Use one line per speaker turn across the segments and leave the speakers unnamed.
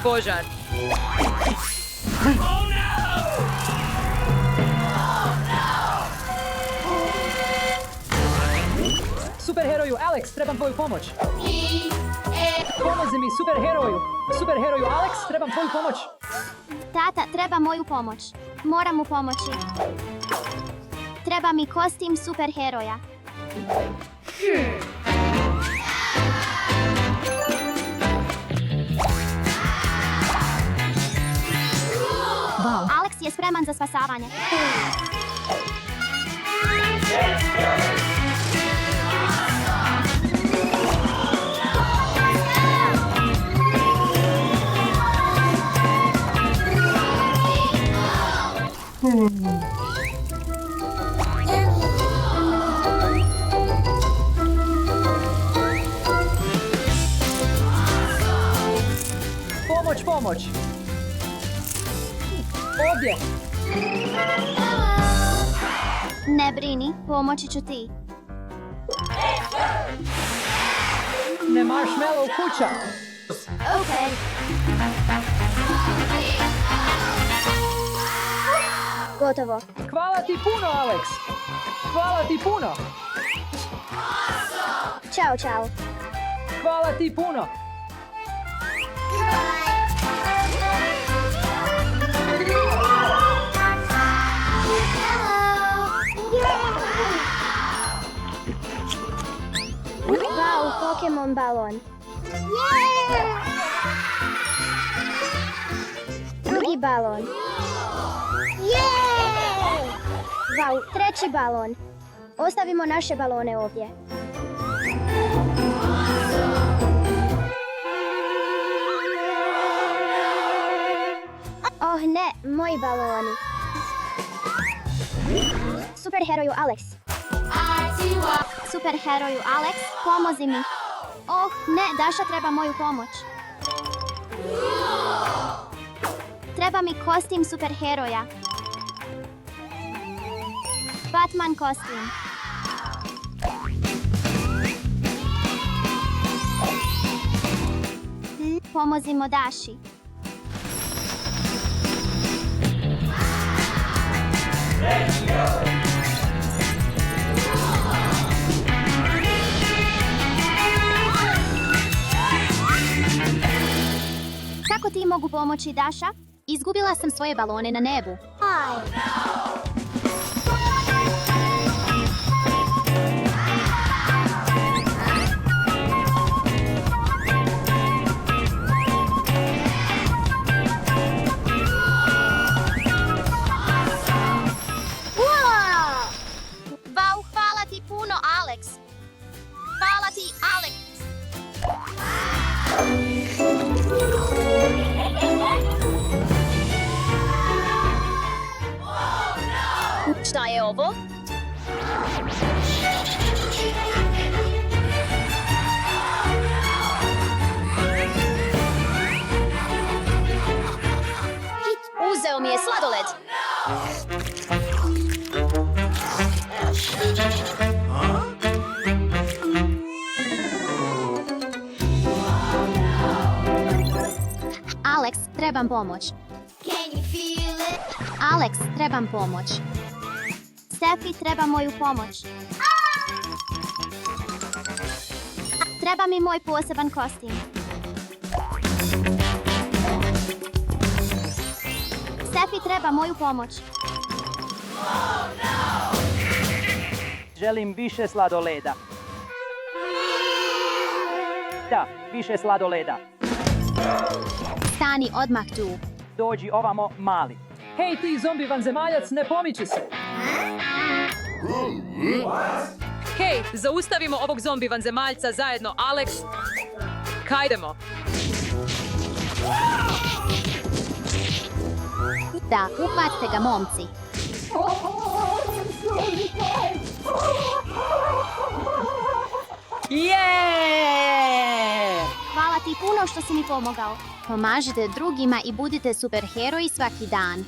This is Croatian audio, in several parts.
požar.
Superheroju Alex, trebam tvoju pomoć. Pomozi mi, superheroju. Superheroju Alex, trebam tvoju pomoć.
Tata, treba moju pomoć. Moram mu pomoći. Treba mi kostim superheroja.
Wow.
Alex je spreman za spasavanje.
Pomoć. Ovdje.
Ne brini, pomoći ću ti.
Ne marshmallow kuća.
Okej. Gotovo.
Hvala ti puno, Alex. Hvala ti puno.
Ćao.
Hvala ti puno.
Wow, Pokemon balon. Drugi balon. Wow, treći balon. Ostavimo naše balone ovdje. Oh ne, moji baloni. Superheroju Alex. Superheroju Alex, pomozi mi. Oh ne, Daša treba moju pomoć. Treba mi kostim superheroja. Batman kostim. Pomozimo Daši. Kako ti mogu pomoći, Daša? Izgubila sam svoje balone na nebu. Wow, hvala ti puno, Alex. Hvala ti, Alex. Šta je ovo? Uzeo mi je sladoled. Alex, trebam pomoć. Alex, trebam pomoć. Steffi, treba moju pomoć. Treba mi moj poseban kostim. Steffi, treba moju pomoć.
Želim više sladoleda. Da, više sladoleda.
Stani odmah tu.
Dođi ovamo, mali. Hej ti zombi vanzemaljac, ne pomiči se.
Hej, zaustavimo ovog zombi vanzemaljca zajedno, Alex. Kajdemo.
Da, uhvatite ga, momci. Hvala ti puno što si mi pomogao. Pomažite drugima i budite superheroji svaki dan.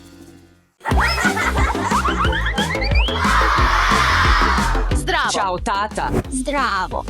Zdravo. Ćao, tata.
Zdravo.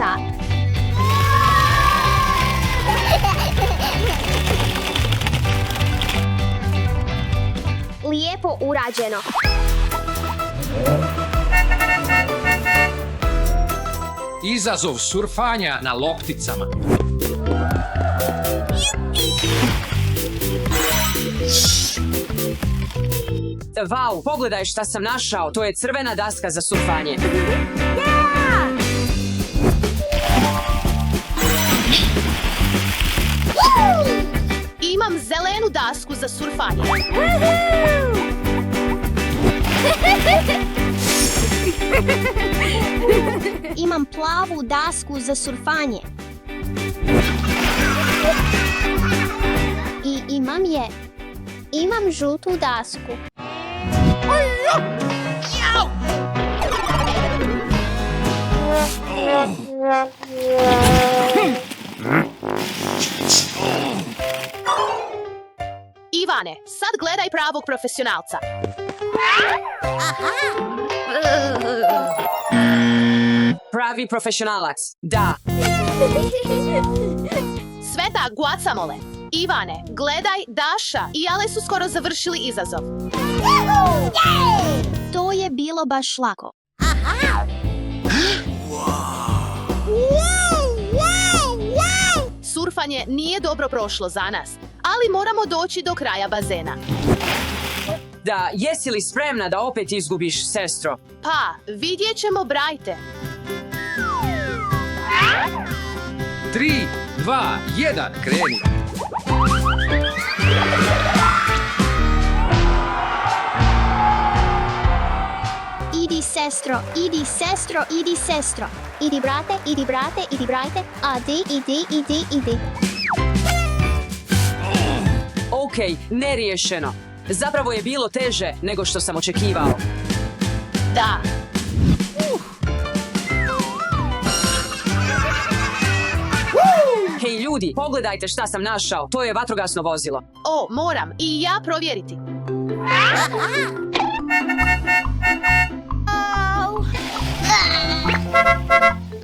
Da. Lijepo urađeno.
Izazov surfanja na lopticama.
Vau, pogledaj šta sam našao. To je crvena daska za surfanje.
Imam zelenu dasku za surfanje.
Imam plavu dasku za surfanje. I imam žutu dasku.
Ivane, sad gledaj pravog profesionalca.
Pravi profesionalac. Da.
Sveta Guacamole. Ivane, gledaj, Daša i Ale su skoro završili izazov.
To je bilo baš lako.
Surfanje nije dobro prošlo za nas, ali moramo doći do kraja bazena.
Da, jesi li spremna da opet izgubiš, sestro?
Pa, vidjet ćemo, brajte.
3, 2, 1, kreni.
Idi sestro, idi sestro, idi sestro. Idi brate, idi brate, idi brate. Adi, idi.
Okej, neriješeno. Zapravo je bilo teže nego što sam očekivao.
Da.
Hej ljudi, pogledajte šta sam našao. To je vatrogasno vozilo.
O, moram i ja provjeriti.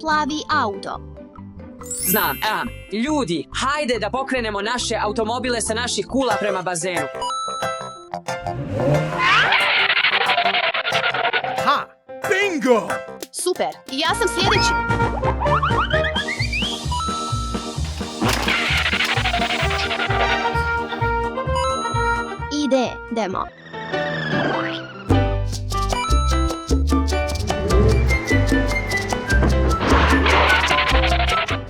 Plavi auto.
Znam, ljudi, hajde da pokrenemo naše automobile sa naših kula prema bazenu.
Ha! Bingo!
Super, ja sam sljedeći.
Idemo.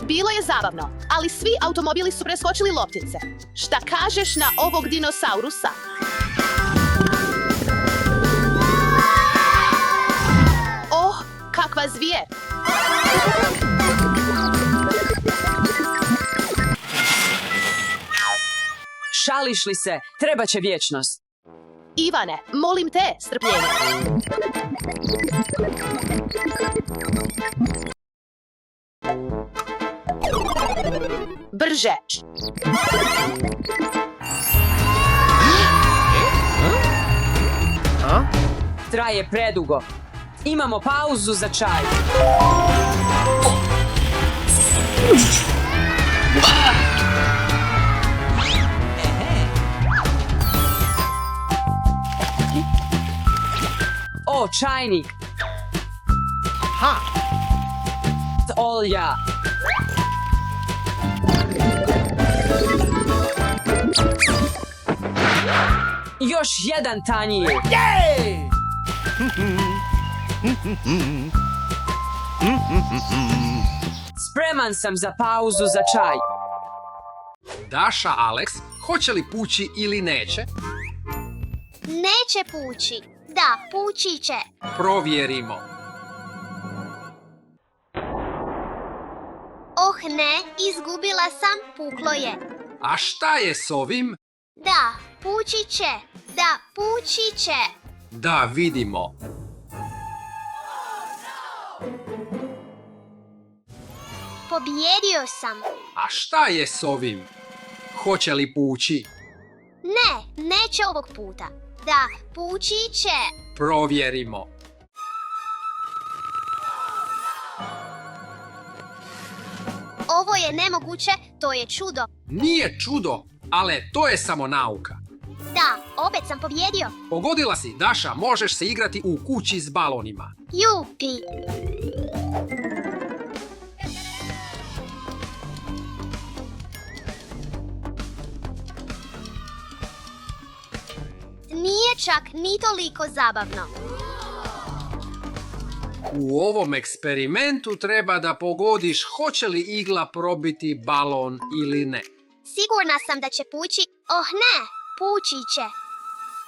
Bilo je zabavno, ali svi automobili su preskočili loptice. Šta kažeš na ovog dinosaurusa? Oh, kakva zvijer!
Šališ li se? Treba će vječnost.
Ivane, molim te, strpljenje. Brže.
Traje predugo. Imamo pauzu za čaj. O, čajnik.
Ha!
Olja. Još jedan tanjir.
Jej!
Spreman sam za pauzu za čaj.
Daša, Alex, hoće li pući ili neće?
Neće pući. Da, pući će.
Provjerimo.
Oh ne, izgubila sam, puklo je.
A šta je s ovim?
Da, pući će. Da, pući će.
Da vidimo.
Pobjedio sam.
A šta je s ovim? Hoće li pući?
Ne, neće ovog puta. Da, pući će.
Provjerimo.
Ovo je nemoguće, to je čudo.
Nije čudo, ale to je samo nauka.
Da, opet sam pobjedio.
Pogodila si, Daša, možeš se igrati u kući s balonima.
Jupi. Nije čak ni toliko zabavno.
U ovom eksperimentu treba da pogodiš hoće li igla probiti balon ili ne.
Sigurna sam da će pući. Oh ne, pući će.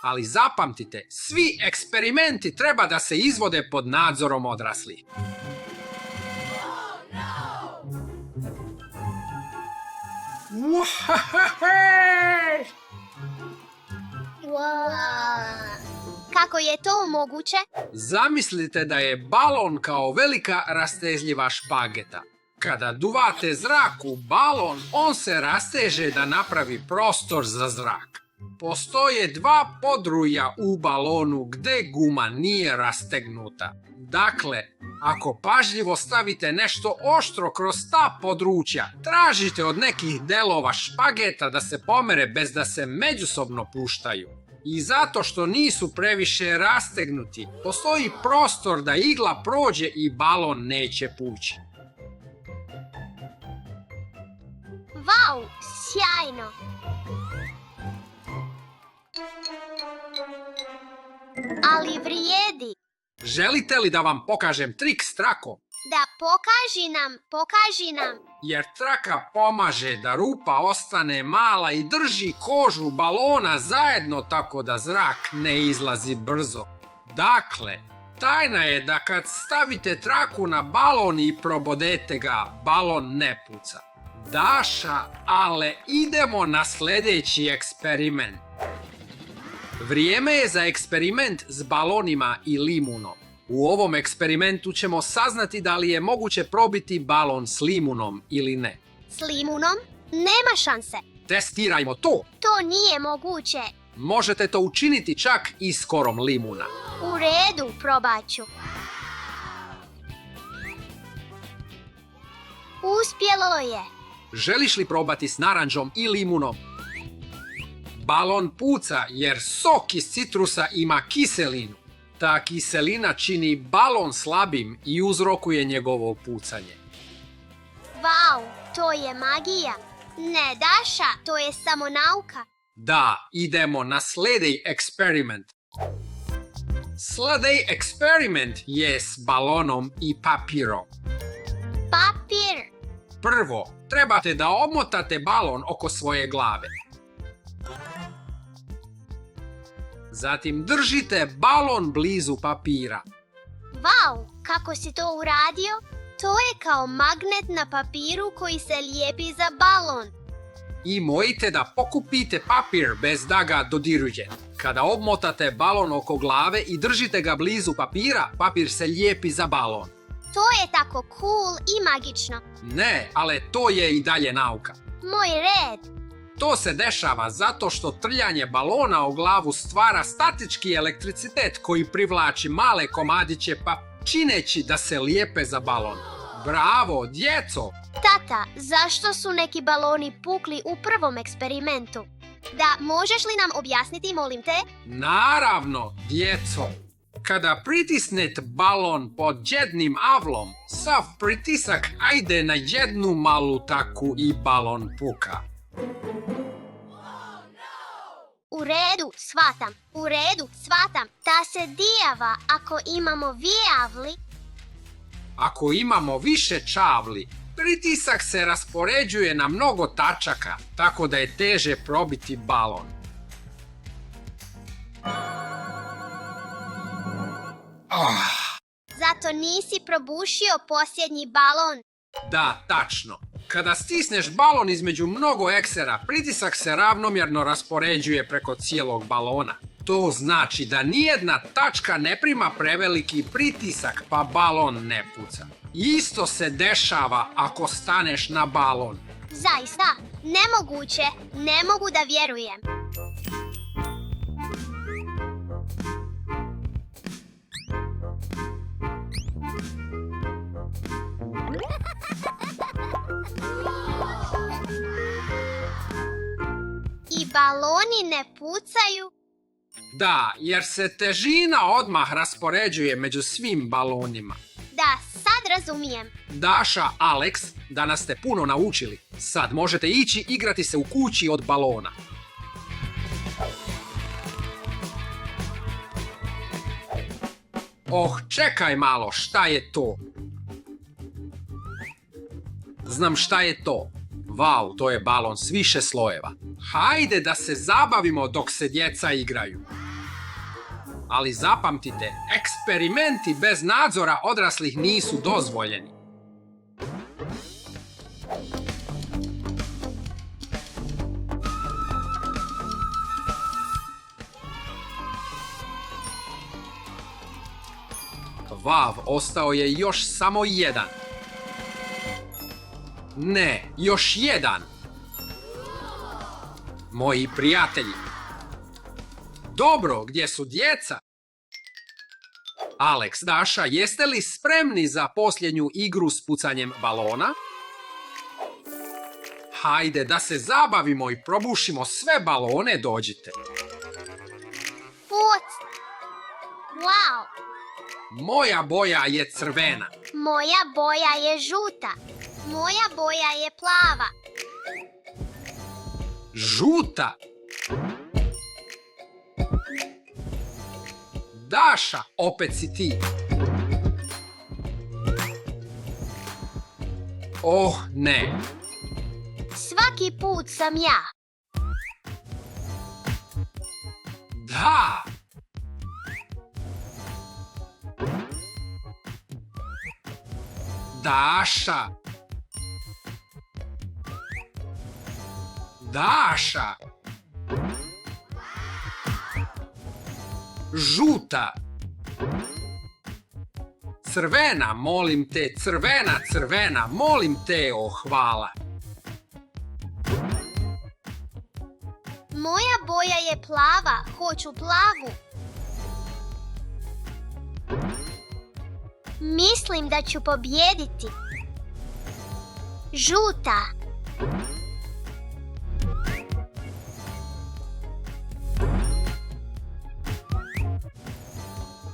Ali zapamtite, svi eksperimenti treba da se izvode pod nadzorom odraslih.
Kako je to moguće?
Zamislite da je balon kao velika rastezljiva špageta. Kada duvate zrak u balon, on se rasteže da napravi prostor za zrak. Postoje dva podruja u balonu gde guma nije rastegnuta. Dakle, ako pažljivo stavite nešto oštro kroz ta područja, tražite od nekih delova špageta da se pomere bez da se međusobno puštaju. I zato što nisu previše rastegnuti, postoji prostor da igla prođe i balon neće pući.
Vau, sjajno! Ali vrijedi.
Želite li da vam pokažem trik s trakom?
Da, pokaži nam.
Jer traka pomaže da rupa ostane mala i drži kožu balona zajedno tako da zrak ne izlazi brzo. Dakle, tajna je da kad stavite traku na balon i probodete ga, balon ne puca. Daša, ale idemo na sljedeći eksperiment. Vrijeme je za eksperiment s balonima i limunom. U ovom eksperimentu ćemo saznati da li je moguće probiti balon s limunom ili ne.
S limunom? Nema šanse.
Testirajmo to!
To nije moguće.
Možete to učiniti čak i s korom limuna.
U redu, probat ću. Uspjelo je.
Želiš li probati s naranđom i limunom? Balon puca jer sok iz citrusa ima kiselinu. Ta kiselina čini balon slabim i uzrokuje njegovo pucanje.
Vau, to je magija. Ne, Daša, to je samo nauka.
Da, idemo na sljedeći eksperiment. Sljedeći eksperiment je s balonom i papirom.
Papir.
Prvo, trebate da omotate balon oko svoje glave. Zatim držite balon blizu papira.
Vau, kako si to uradio? To je kao magnet na papiru koji se lijepi za balon.
I mojite da pokupite papir bez da ga dodirujete. Kada obmotate balon oko glave i držite ga blizu papira, papir se lijepi za balon.
To je tako cool i magično.
Ne, ali to je i dalje nauka.
Moj red.
To se dešava zato što trljanje balona o glavu stvara statički elektricitet koji privlači male komadiće čineći da se lijepe za balon. Bravo, djeco!
Tata, zašto su neki baloni pukli u prvom eksperimentu? Da, možeš li nam objasniti, molim te?
Naravno, djeco! Kada pritisnete balon pod jednim avlom, sav pritisak ajde na jednu malu taku i balon puka.
U redu, shvatam. Ta se dijava ako imamo vijavli.
Ako imamo više čavli, pritisak se raspoređuje na mnogo tačaka, tako da je teže probiti balon.
Zato nisi probušio posljednji balon.
Da, tačno. Kada stisneš balon između mnogo eksera, pritisak se ravnomjerno raspoređuje preko cijelog balona. To znači da nijedna tačka ne prima preveliki pritisak, pa balon ne puca. Isto se dešava ako staneš na balon.
Zaista, nemoguće, ne mogu da vjerujem. baloni ne pucaju?
Da, jer se težina odmah raspoređuje među svim balonima.
Da, sad razumijem.
Daša, Alex, danas ste puno naučili. Sad možete ići igrati se u kući od balona. Oh, čekaj malo, šta je to? Znam šta je to. Vau, to je balon s više slojeva. Hajde da se zabavimo dok se djeca igraju. Ali zapamtite, eksperimenti bez nadzora odraslih nisu dozvoljeni. Vav, ostao je još samo jedan. Ne, još jedan. Moji prijatelji. Dobro, gdje su djeca? Alex, Daša, jeste li spremni za posljednju igru s pucanjem balona? Hajde da se zabavimo i probušimo sve balone, dođite.
Puc! Wow!
Moja boja je crvena.
Moja boja je žuta. Moja boja je plava.
Žuta. Daša, opet si ti. Oh, ne.
Svaki put sam ja.
Da. Daša. Daša. Žuta. Crvena, molim te, crvena, crvena, molim te, oh, hvala.
Moja boja je plava. Hoću plavu. Mislim da ću pobijediti. Žuta.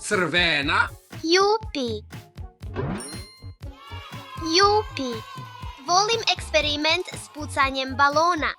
Crvena.
Jupi. Jupi. Volim eksperiment s pucanjem balona.